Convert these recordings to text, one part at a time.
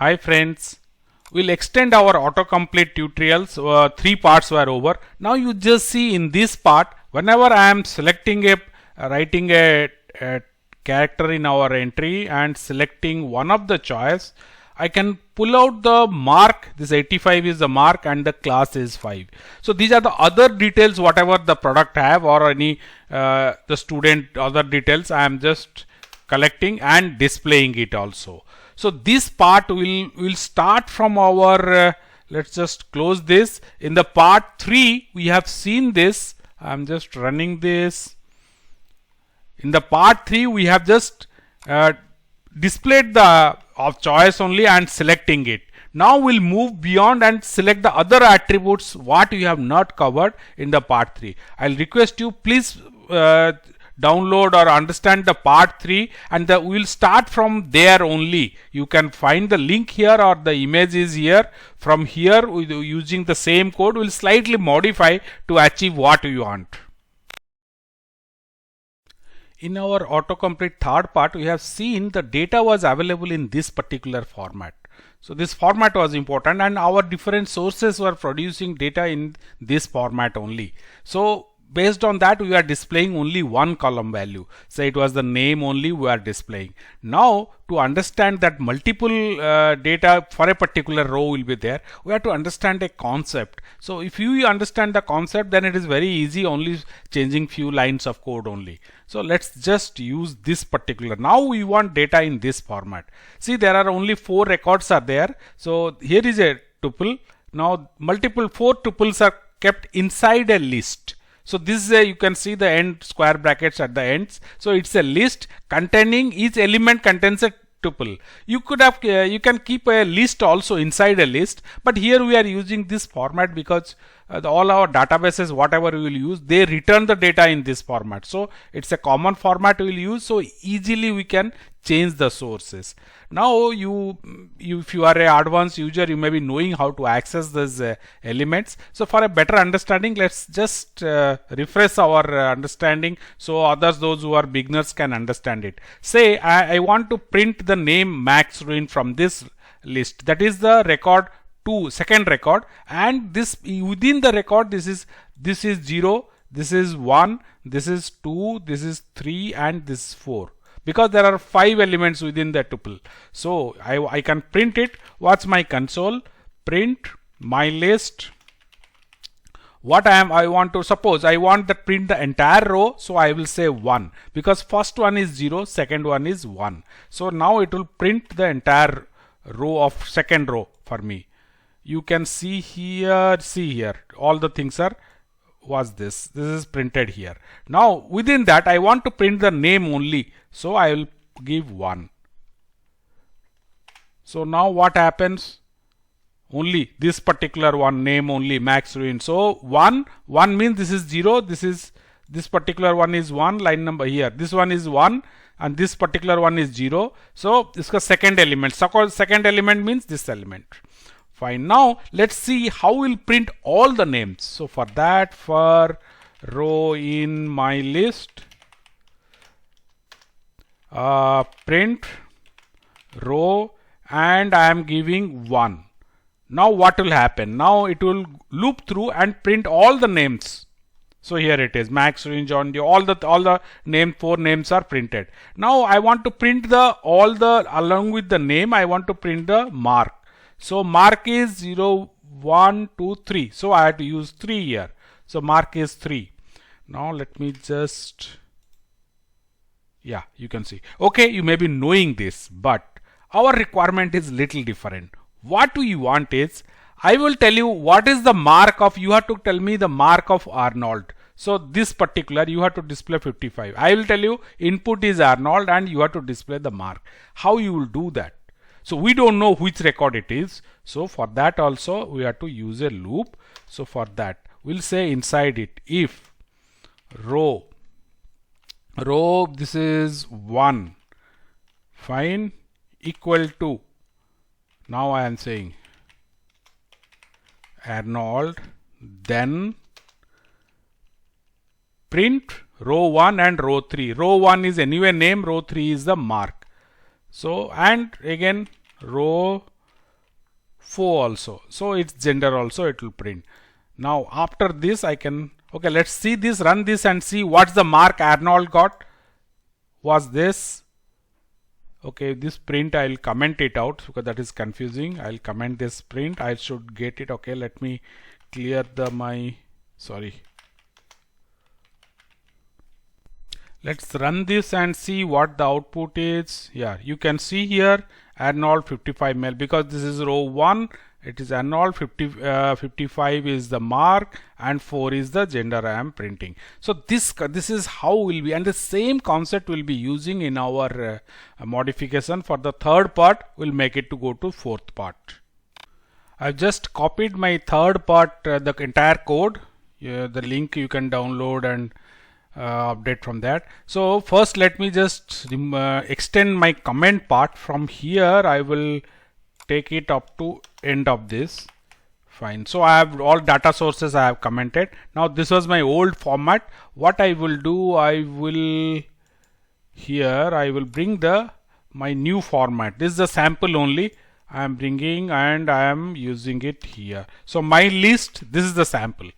Hi friends, we'll extend our autocomplete tutorials. 3 parts were over. Now you just see in this part, whenever I am selecting writing a character in our entry and selecting one of the choice, I can pull out the mark. This 85 is the mark and the class is 5. So these are the other details whatever the product have or any the student other details I am just collecting and displaying it also. So this part will start from our let's just close this. In the part 3 we have seen this. I'm just running this. In the part 3 we have just displayed the of choice only and selecting it. Now we'll move beyond and select the other attributes what you have not covered in the part 3. I'll request you please download or understand the part 3 and we'll start from there only. You can find the link here or the image is here. From here using the same code we'll slightly modify to achieve what we want. In our autocomplete third part, we have seen the data was available in this particular format. So this format was important and our different sources were producing data in this format only. So based on that we are displaying only one column value. Say it was the name only we are displaying. Now to understand that multiple data for a particular row will be there, we have to understand a concept. So if you understand the concept, then it is very easy, only changing few lines of code only. So let's just use this particular. Now we want data in this format. See, there are only 4 records are there. So here is a tuple. Now multiple 4 tuples are kept inside a list. So this is you can see the end square brackets at the ends. So it's a list containing each element contains a tuple. You could have you can keep a list also inside a list, but here we are using this format because all our databases whatever we will use, they return the data in this format. So it's a common format we will use, so easily we can change the sources. Now if you are an advanced user, you may be knowing how to access these elements. So for a better understanding, let's just refresh our understanding so others, those who are beginners, can understand it. Say I want to print the name Max Ruin from this list. That is the record 2, second record, and this within the record this is 0, this is 1, this is 2, this is 3 and this is 4. Because there are 5 elements within the tuple. So I can print it. What's my console? Print my list. What I want to, suppose I want to print the entire row, so I will say 1 because first one is 0, second one is 1. So now it will print the entire row of second row for me. You can see here, all the things are this is printed here. Now within that I want to print the name only, so I will give 1. So now what happens? Only this particular one, name only, Max Ruin. So 1 means this is 0, this particular one is 1, line number here, this one is 1 and this particular one is 0. So this is second element. So second element means this element. Fine. Now let's see how we'll print all the names. So for that, for row in my list, print row, and I am giving 1. Now what will happen? Now it will loop through and print all the names. So here it is, Max Ruin, John, all the name, 4 names are printed. Now I want to print along with the name, I want to print the mark. So mark is 0, 1, 2, 3. So I have to use 3 here. So mark is 3. Now let me just, yeah, you can see. Okay, you may be knowing this, but our requirement is little different. What we want is, I will tell you what is the mark of, you have to tell me the mark of Arnold. So this particular, you have to display 55. I will tell you input is Arnold and you have to display the mark. How you will do that? So we don't know which record it is. So for that also we have to use a loop. So for that we'll say inside it, if row this is 1, fine, equal to, now I am saying Arnold, then print row 1 and row 3. Row 1 is anyway name, row 3 is the mark. So and again row 4 also. So its gender also it will print. Now after this I can, okay, let's see this, run this and see what's the mark Arnold got. Was this, okay, this print I'll comment it out because that is confusing. I'll comment this print, I should get it. Okay, let me clear let's run this and see what the output is. Yeah, you can see here Arnold 55 male, because this is row 1, it is Arnold 55 is the mark and 4 is the gender I am printing. So this is how will be, and the same concept will be using in our modification for the third part. We'll make it to go to fourth part. I've just copied my third part, the entire code. The link you can download and update from that. So first let me just extend my comment part. From here I will take it up to end of this. Fine. So I have all data sources I have commented. Now this was my old format. What I will do, I will bring my new format. This is a sample only I am bringing and I am using it here. So my list, this is the sample.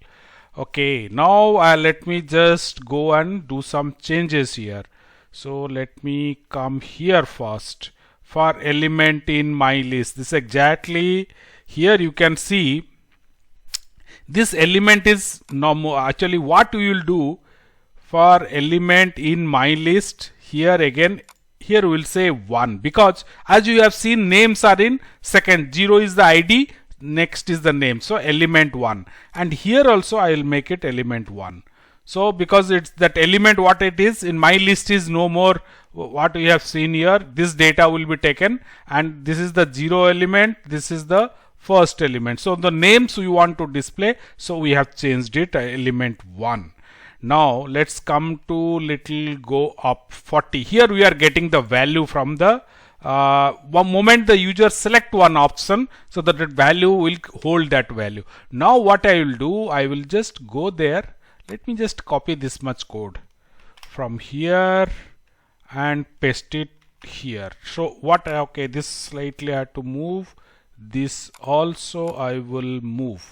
Okay, now let me just go and do some changes here. So let me come here first for element in my list. This exactly, here you can see this element is no actually what we will do for element in my list. Here again, here we will say 1, because as you have seen names are in second. 0 is the ID, next is the name, so element 1, and here also I will make it element 1. So because it's that element what it is in my list is no more what we have seen here. This data will be taken and this is the 0 element, this is the first element. So the names we want to display, so we have changed it element 1. Now let's come to go up 40. Here we are getting the value from the one moment the user select one option, so that the value will hold that value. Now what I will do, I will just go there. Let me just copy this much code from here and paste it here. So what, okay, this slightly I have to move. This also I will move.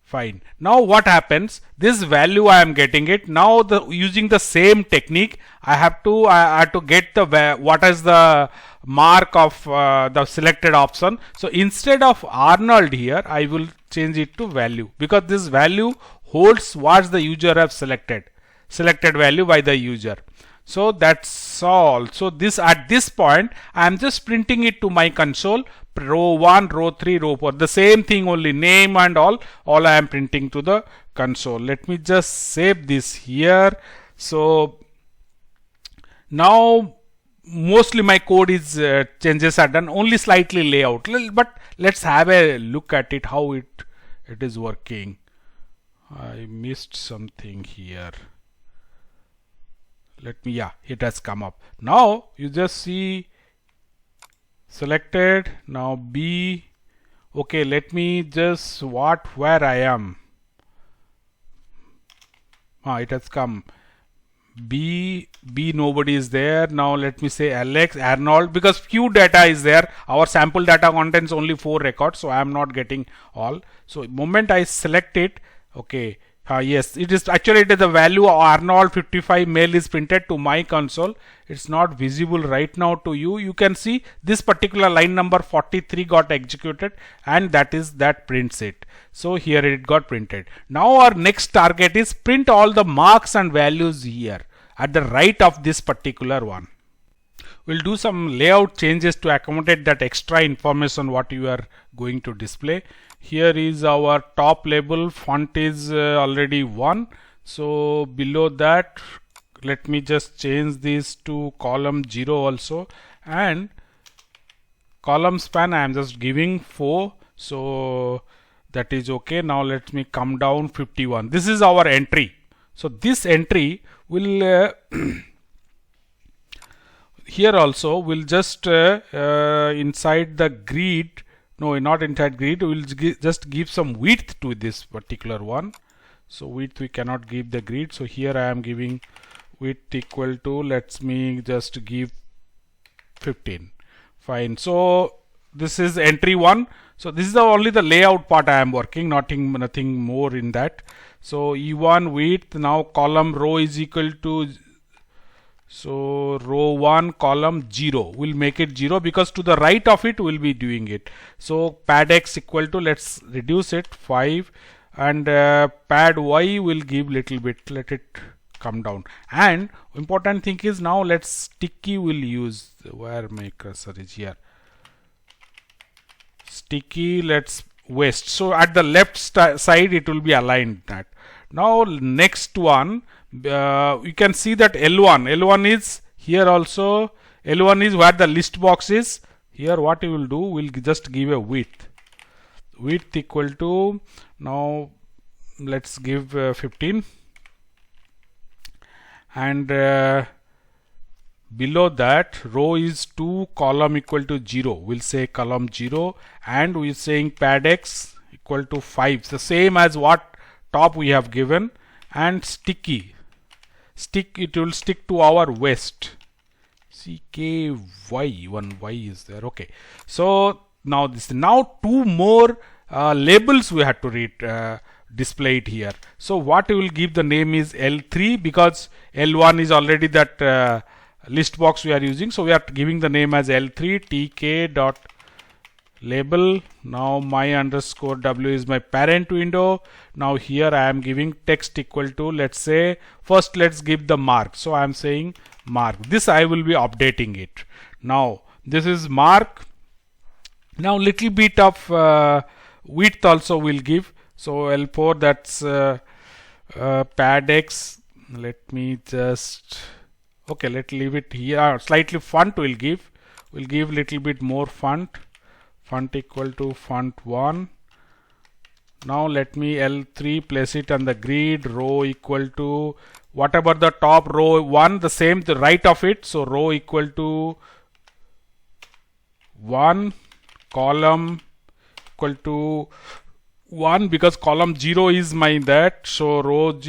Fine. Now what happens, this value I am getting it. Now using the same technique I have to get the what is the mark of the selected option. So instead of Arnold here I will change it to value, because this value holds what the user have selected value by the user. So that's all. So this at this point I am just printing it to my console, row 1, row 3, row 4, the same thing, only name and all I am printing to the console. Let me just save this here. So now mostly my code is changes are done, only slightly layout, but let's have a look at it how it is working. I missed something here. Let me, yeah, it has come up. Now you just see selected. Now B, okay, let me just where I am. It has come. B nobody is there. Now let me say Alex, Arnold, because few data is there. Our sample data contains only 4 records, so I am not getting all. So moment I select it, okay, yes, it is actually the value of Arnold 55 male is printed to my console. It's not visible right now to you. You can see this particular line number 43 got executed, and that prints it. So here it got printed. Now our next target is print all the marks and values here at the right of this particular one. We'll do some layout changes to accommodate that extra information what you are going to display. Here is our top label, font is already 1. So below that, let me just change this to column 0 also, and column span I am just giving 4. So that is okay. Now let me come down 51. This is our entry. So this entry will here also we'll just inside the grid, no, not inside grid, we'll just give some width to this particular one. So width we cannot give the grid, so here I am giving width equal to, let me just give 15. Fine. So this is entry 1. So this is only the layout part I am working, nothing more in that. So E1 width, now column row is equal to, so row 1 column 0, we'll make it 0 because to the right of it we'll be doing it. So pad x equal to, let's reduce it 5, and pad y will give little bit, let it come down. And important thing is, now let's sticky will use, where my cursor is, here, sticky, let's west. So at the left side it will be aligned that. Now next one, you can see that L1 is here also. L1 is where the list box is. Here what you will do, we'll just give a width equal to, now let's give 15, and below that row is 2 column equal to 0, we'll say column 0, and we're saying pad x equal to 5, the same as what top we have given. And sticky, it will stick to our west, CKY, one Y is there. Okay, so now two more labels we have to read, display it here. So what we will give the name is L3, because L1 is already that list box we are using, so we are giving the name as L3 tk dot label. Now my underscore w is my parent window. Now here I am giving text equal to, let's say, first let's give the mark, so I am saying mark. This I will be updating it. Now this is mark. Now little bit of width also will give. So L4, that's pad x, let me just, okay, let's leave it here. Slightly font will give little bit more font equal to font 1. Now let me L3 place it on the grid, row equal to whatever the top row 1, the same the right of it, so row equal to 1, column equal to 1, because column 0 is my that, so row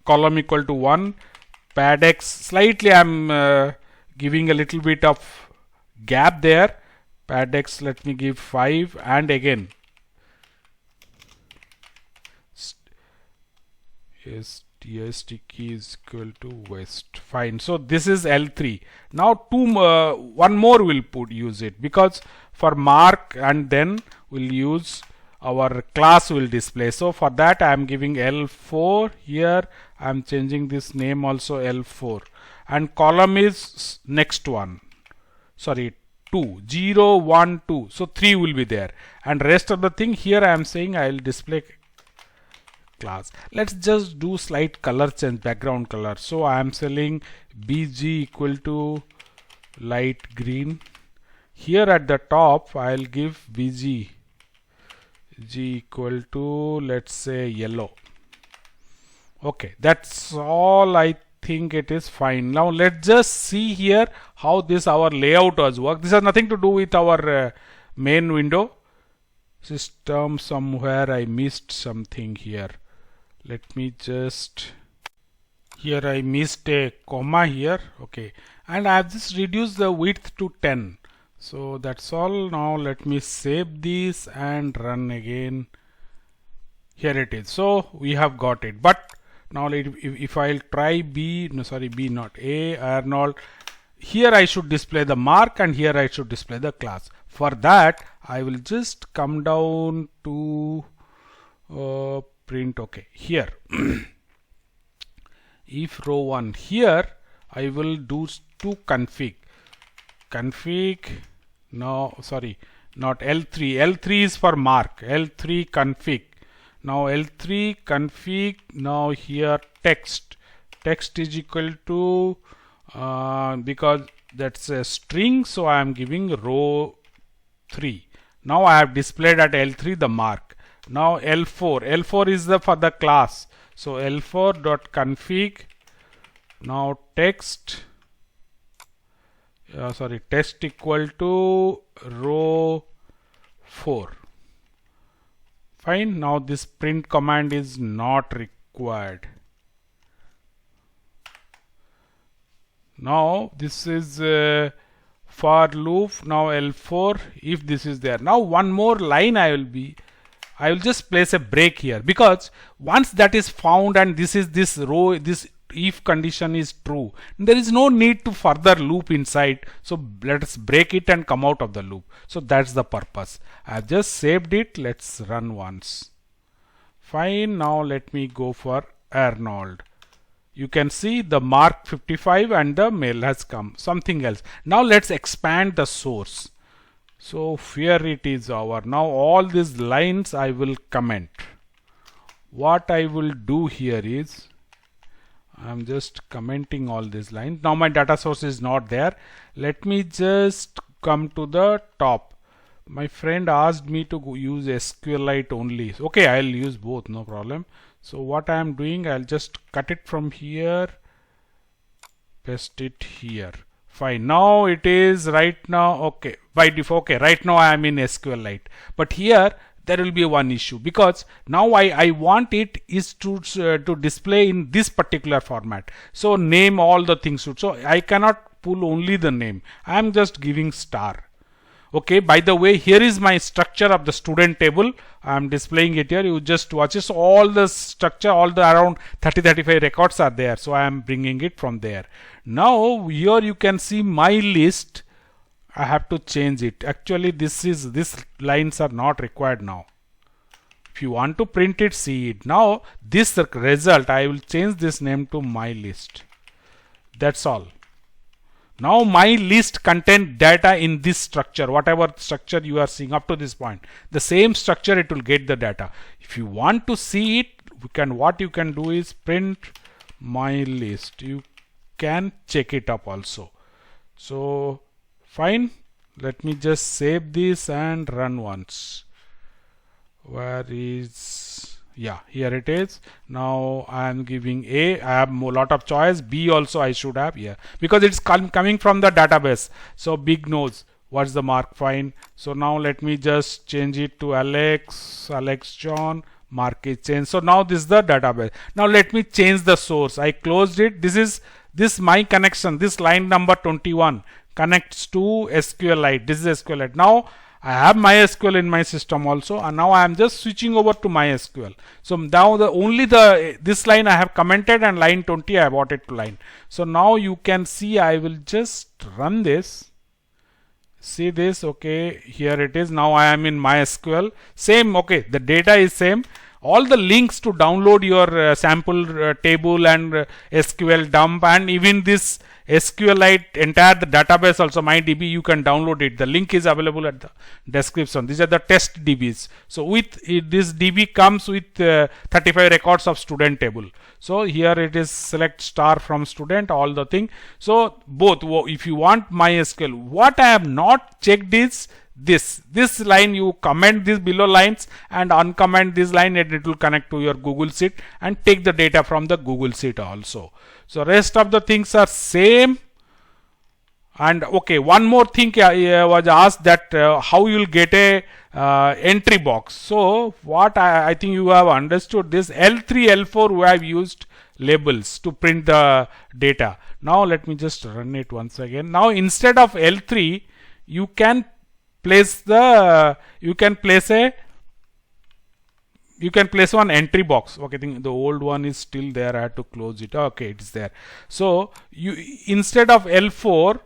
column equal to 1, pad x, slightly I'm giving a little bit of gap there, pad x let me give 5, and again sticky is equal to west. Fine. So this is L3. Now one more will use it, because for mark, and then we'll use our class will display. So for that I am giving L4 here. I am changing this name also L4, and column is next one. Sorry, 2, 0, 1, 2. So 3 will be there, and rest of the thing here I am saying I will display class. Let's just do slight color change, background color. So I am selling BG equal to light green. Here at the top I'll give BG G equal to, let's say, yellow. Okay, that's all. I think it is fine. Now let's just see here how this our layout was work. This has nothing to do with our main window. System, somewhere I missed something here. Let me just, here I missed a comma here. Okay, and I have just reduced the width to 10. So that's all. Now let me save this and run again. Here it is. So we have got it. But now if I'll try B, no, sorry, B not A, Arnold, here I should display the mark, and here I should display the class. For that I will just come down to print. Okay, here if row 1, here I will do to config. No, sorry, not L3. L3 is for mark. L3 config. Now L3 config. Now here text is equal to because that's a string, so I am giving row 3. Now I have displayed at L3 the mark. Now L4 is for the class. So L4 dot config. Now text equal to row 4. Fine. Now this print command is not required. Now this is for loop. Now L4, if this is there. Now one more line I will just place a break here, because once that is found and this row, this if condition is true, there is no need to further loop inside. So let us break it and come out of the loop. So that's the purpose. I've just saved it. Let's run once. Fine. Now let me go for Arnold. You can see the mark 55 and the mail has come. Something else. Now let's expand the source. So here it is now all these lines I will comment. What I will do here is I'm just commenting all these lines. Now my data source is not there. Let me just come to the top. My friend asked me to use SQLite only. Okay, I'll use both, no problem. So what I am doing, I'll just cut it from here, paste it here. Fine. Now it is right now, okay, by default, okay, right now I am in SQLite. But here there will be one issue, because now I want it is to display in this particular format. So name, all the things should. So I cannot pull only the name. I am just giving star. Okay, by the way, here is my structure of the student table. I am displaying it here. You just watch it. So all the structure, all the around 30-35 records are there. So I am bringing it from there. Now here you can see my list. I have to change it. Actually, this lines are not required now. If you want to print it, see it. Now this result, I will change this name to my list. That's all. Now my list contain data in this structure, whatever structure you are seeing up to this point. The same structure, it will get the data. If you want to see it, what you can do is print my list. You can check it up also. So fine. Let me just save this and run once. Where is, yeah, here it is. Now I am giving A. I have a lot of choice. B also I should have here, because it's coming from the database. So big knows what's the mark. Fine. So now let me just change it to Alex John. Mark is changed. So now this is the database. Now let me change the source. I closed it. This my connection. This line number 21 connects to SQLite. This is SQLite. Now I have MySQL in my system also, and now I am just switching over to MySQL. So now this line I have commented, and line 20 I brought it to line. So now you can see, I will just run this. See this, okay, here it is. Now I am in MySQL. Same, okay, the data is same. All the links to download your sample table and SQL dump, and even this SQLite entire the database also, MyDB, you can download it. The link is available at the description. These are the test DBs. So with this DB comes with 35 records of student table. So here it is select star from student, all the thing. So both, if you want MySQL, what I have not checked is this line. You comment these below lines and uncomment this line, and it will connect to your Google Sheet and take the data from the Google Sheet also. So rest of the things are same. And okay, one more thing was asked, that how you will get a entry box. So what I think you have understood, this L3 L4 we have used labels to print the data. Now let me just run it once again. Now instead of L3, you can place one entry box. Okay, I think the old one is still there. I had to close it. Okay, it is there. So you, instead of L4,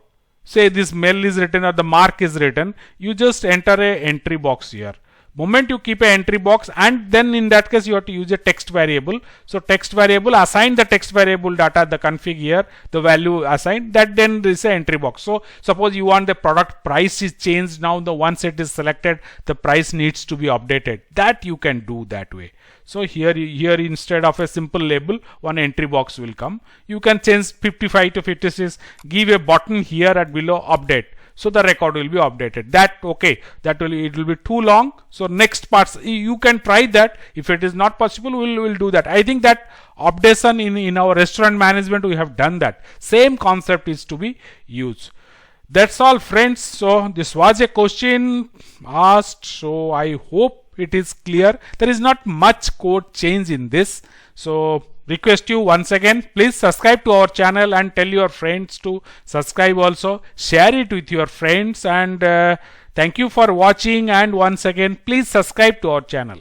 say this mail is written or the mark is written, you just enter a entry box here. Moment you keep a entry box, and then in that case you have to use a text variable. So text variable, assign the text variable data, the config here, the value assigned, that then is a entry box. So suppose you want the product price is changed. Now the once it is selected, the price needs to be updated. That you can do that way. So here instead of a simple label, one entry box will come. You can change 55 to 56, give a button here at below update. So the record will be updated. That okay, it will be too long. So next parts you can try that. If it is not possible, we'll do that. I think that updation in our restaurant management we have done that. Same concept is to be used. That's all, friends. So this was a question asked. So I hope it is clear. There is not much code change in this. So request you once again, please subscribe to our channel and tell your friends to subscribe also. Share it with your friends, and thank you for watching, and once again please subscribe to our channel.